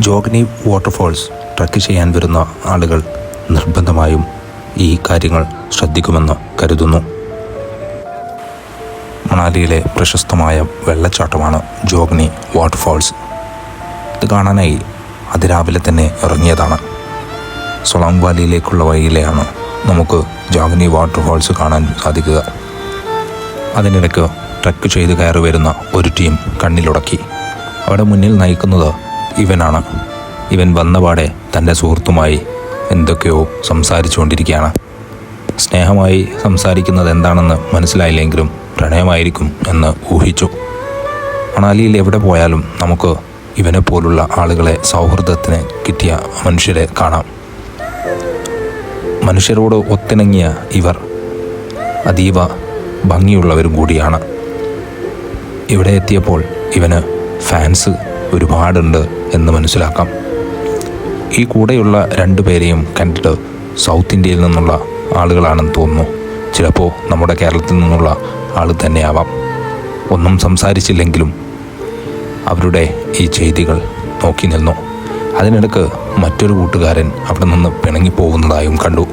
ജോഗ്നി waterfalls truck ചെയ്യാൻ വരുന്ന ആളുകൾ നിർബന്ധമായും ഈ കാര്യങ്ങൾ ശ്രദ്ധിക്കുമെന്ന് കരുതുന്നു. മണാലിയിലെ പ്രശസ്തമായ വെള്ളച്ചാട്ടമാണ് ജോഗ്നി വാട്ടർഫാൾസ്. ഇത് കാണാനായി അതിരാവിലെ തന്നെ ഇറങ്ങിയതാണ്. സൊളാങ് വാലിയിലേക്കുള്ള വഴിയിലെയാണ് നമുക്ക് ജോഗ്നി വാട്ടർഫാൾസ് കാണാൻ സാധിക്കുക. അതിനിടയ്ക്ക് ട്രക്ക് ചെയ്ത് കയറി വരുന്ന ഒരു ടീം കണ്ണിലുടക്കി. അവിടെ മുന്നിൽ നയിക്കുന്നത് ഇവനാണ്. ഇവൻ വന്നപാടെ തൻ്റെ സുഹൃത്തുമായി എന്തൊക്കെയോ സംസാരിച്ചുകൊണ്ടിരിക്കുകയാണ്. സ്നേഹമായി സംസാരിക്കുന്നത് എന്താണെന്ന് മനസ്സിലായില്ലെങ്കിലും പ്രണയമായിരിക്കും എന്ന് ഊഹിച്ചു. മണാലിയിൽ എവിടെ പോയാലും നമുക്ക് ഇവനെ പോലുള്ള ആളുകളെ സൗഹൃദത്തിന് കിട്ടിയ മനുഷ്യരെ കാണാം. മനുഷ്യരോട് ഒത്തിണങ്ങിയ ഇവർ അതീവ ഭംഗിയുള്ളവരും കൂടിയാണ്. ഇവിടെ എത്തിയപ്പോൾ ഇവന് ഫാൻസ് ഒരുപാടുണ്ട് എന്ന് മനസ്സിലാക്കാം. ഈ കൂടെയുള്ള രണ്ടുപേരെയും കണ്ടിട്ട് സൗത്ത് ഇന്ത്യയിൽ നിന്നുള്ള ആളുകളാണെന്ന് തോന്നുന്നു. ചിലപ്പോൾ നമ്മുടെ കേരളത്തിൽ നിന്നുള്ള ആൾ തന്നെയാവാം. ഒന്നും സംസാരിച്ചില്ലെങ്കിലും അവരുടെ ഈ ചെയ്തികൾ നോക്കി നിന്നു. അതിനിടക്ക് മറ്റൊരു കൂട്ടുകാരൻ അവിടെ നിന്ന് പിണങ്ങിപ്പോകുന്നതായും കണ്ടു.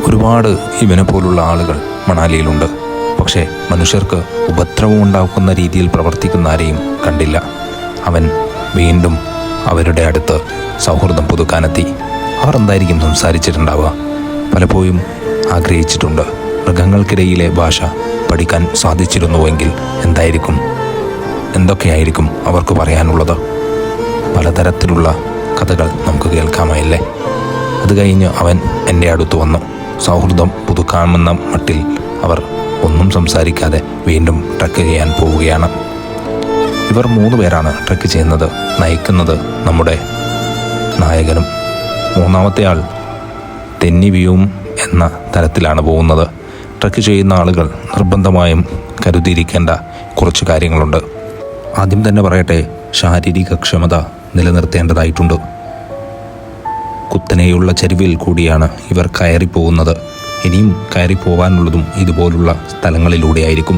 ഒരുപാട് ഇവനെ പോലുള്ള ആളുകൾ മണാലിയിലുണ്ട്. പക്ഷേ മനുഷ്യർക്ക് ഉപദ്രവം ഉണ്ടാക്കുന്ന രീതിയിൽ പ്രവർത്തിക്കുന്ന ആരെയും കണ്ടില്ല. അവൻ വീണ്ടും അവരുടെ അടുത്ത് സൗഹൃദം പുതുക്കാനെത്തി. അവർ എന്തായിരിക്കും സംസാരിച്ചിട്ടുണ്ടാവുക? പലപ്പോഴും ആഗ്രഹിച്ചിട്ടുണ്ട്, മൃഗങ്ങൾക്കിടയിലെ ഭാഷ പഠിക്കാൻ സാധിച്ചിരുന്നുവെങ്കിൽ എന്തൊക്കെയായിരിക്കും അവർക്ക് പറയാനുള്ളത്? പലതരത്തിലുള്ള കഥകൾ നമുക്ക് കേൾക്കാമായില്ലേ? അത് കഴിഞ്ഞ് അവൻ എൻ്റെ അടുത്ത് വന്നു. സൗഹൃദം പുതുക്കാമെന്ന മട്ടിൽ അവർ ഒന്നും സംസാരിക്കാതെ വീണ്ടും ട്രക്ക് ചെയ്യാൻ പോവുകയാണ്. ഇവർ 3 പേരാണ് ട്രക്ക് ചെയ്യുന്നത്. നയിക്കുന്നത് നമ്മുടെ നായകനും. 3-ാമത്തെ ആൾ തെന്നി വീഴും എന്ന തരത്തിലാണ് പോകുന്നത്. ട്രക്ക് ചെയ്യുന്ന ആളുകൾ നിർബന്ധമായും കരുതിയിരിക്കേണ്ട കുറച്ച് കാര്യങ്ങളുണ്ട്. ആദ്യം തന്നെ പറയട്ടെ, ശാരീരിക ക്ഷമത നിലനിർത്തേണ്ടതായിട്ടുണ്ട്. കുത്തനെയുള്ള ചരിവിൽ കൂടിയാണ് ഇവർ കയറിപ്പോകുന്നത്. ഇനിയും കയറി പോകാനുള്ളതും ഇതുപോലുള്ള സ്ഥലങ്ങളിലൂടെയായിരിക്കും.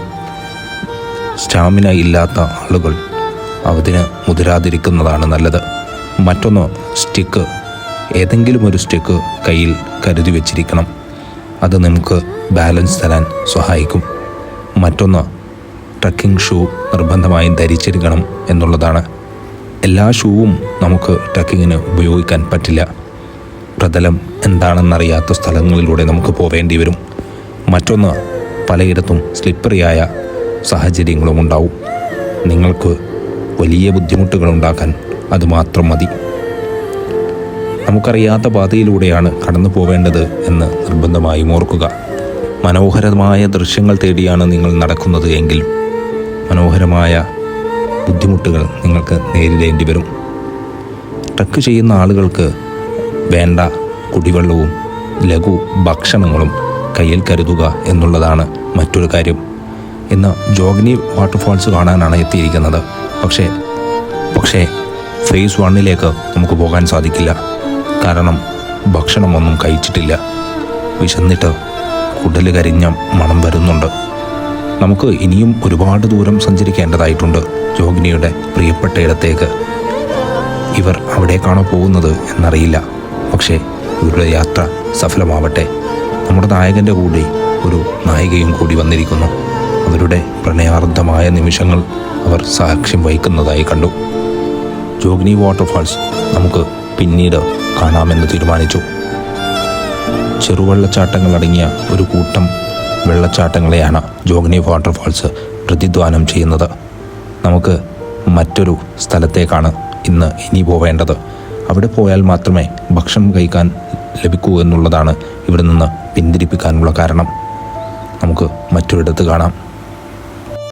സ്റ്റാമിന ഇല്ലാത്ത ആളുകൾ അതിന് മുതിരാതിരിക്കുന്നതാണ് നല്ലത്. മറ്റൊന്ന്, സ്റ്റിക്ക്, ഏതെങ്കിലും ഒരു സ്റ്റിക്ക് കയ്യിൽ കരുതി വെച്ചിരിക്കണം. അത് നമുക്ക് ബാലൻസ് തരാൻ സഹായിക്കും. മറ്റൊന്ന്, ട്രക്കിംഗ് ഷൂ നിർബന്ധമായും ധരിച്ചിരിക്കണം എന്നുള്ളതാണ്. എല്ലാ ഷൂവും നമുക്ക് ട്രക്കിങ്ങിന് ഉപയോഗിക്കാൻ പറ്റില്ല. പ്രതലം എന്താണെന്നറിയാത്ത സ്ഥലങ്ങളിലൂടെ നമുക്ക് പോവേണ്ടി വരും. മറ്റൊന്ന്, പലയിടത്തും സ്ലിപ്പറിയായ സാഹചര്യങ്ങളും ഉണ്ടാവും. നിങ്ങൾക്ക് വലിയ ബുദ്ധിമുട്ടുകൾ ഉണ്ടാക്കാൻ അതുമാത്രം മതി. നമുക്കറിയാത്ത പാതയിലൂടെയാണ് കടന്നു പോവേണ്ടത് എന്ന് നിർബന്ധമായും ഓർക്കുക. മനോഹരമായ ദൃശ്യങ്ങൾ തേടിയാണ് നിങ്ങൾ നടക്കുന്നത് എങ്കിൽ മനോഹരമായ ബുദ്ധിമുട്ടുകൾ നിങ്ങൾക്ക് നേരിടേണ്ടി വരും. ട്രക്ക് ചെയ്യുന്ന ആളുകൾക്ക് വേണ്ട കുടിവെള്ളവും ലഘു ഭക്ഷണങ്ങളും കയ്യിൽ കരുതുക എന്നുള്ളതാണ് മറ്റൊരു കാര്യം. ഇന്ന് ജോഗ്നി വാട്ടർഫാൾസ് കാണാനാണ് എത്തിയിരിക്കുന്നത്. പക്ഷേ ഫേസ് 1 നമുക്ക് പോകാൻ സാധിക്കില്ല. കാരണം ഭക്ഷണമൊന്നും കഴിച്ചിട്ടില്ല. വിശന്നിട്ട് കുടല് കരിഞ്ഞ മണം വരുന്നുണ്ട്. നമുക്ക് ഇനിയും ഒരുപാട് ദൂരം സഞ്ചരിക്കേണ്ടതായിട്ടുണ്ട് ജോഗ്നിയുടെ പ്രിയപ്പെട്ട ഇടത്തേക്ക്. ഇവർ അവിടേക്കാണോ പോകുന്നത് എന്നറിയില്ല. പക്ഷേ ഇവരുടെ യാത്ര സഫലമാവട്ടെ. നമ്മുടെ നായകൻ്റെ കൂടെ ഒരു നായികയും കൂടി വന്നിരിക്കുന്നു. അവരുടെ പ്രണയാർദ്ധമായ നിമിഷങ്ങൾ അവർ സാക്ഷ്യം വഹിക്കുന്നതായി കണ്ടു. ജോഗ്നി വാട്ടർഫാൾസ് നമുക്ക് പിന്നീട് കാണാമെന്ന് തീരുമാനിച്ചു. ചെറുവെള്ളച്ചാട്ടങ്ങളടങ്ങിയ ഒരു കൂട്ടം വെള്ളച്ചാട്ടങ്ങളെയാണ് ജോഗ്നി വാട്ടർഫാൾസ് പ്രതിധ്വാനം ചെയ്യുന്നത്. നമുക്ക് മറ്റൊരു സ്ഥലത്തേക്കാണ് ഇനി പോവേണ്ടത്. അവിടെ പോയാൽ മാത്രമേ ഭക്ഷണം കഴിക്കാൻ ലഭിക്കൂ എന്നുള്ളതാണ് ഇവിടെ നിന്ന് പിന്തിരിപ്പിക്കാനുള്ള കാരണം. നമുക്ക് മറ്റൊരിടത്ത് കാണാം.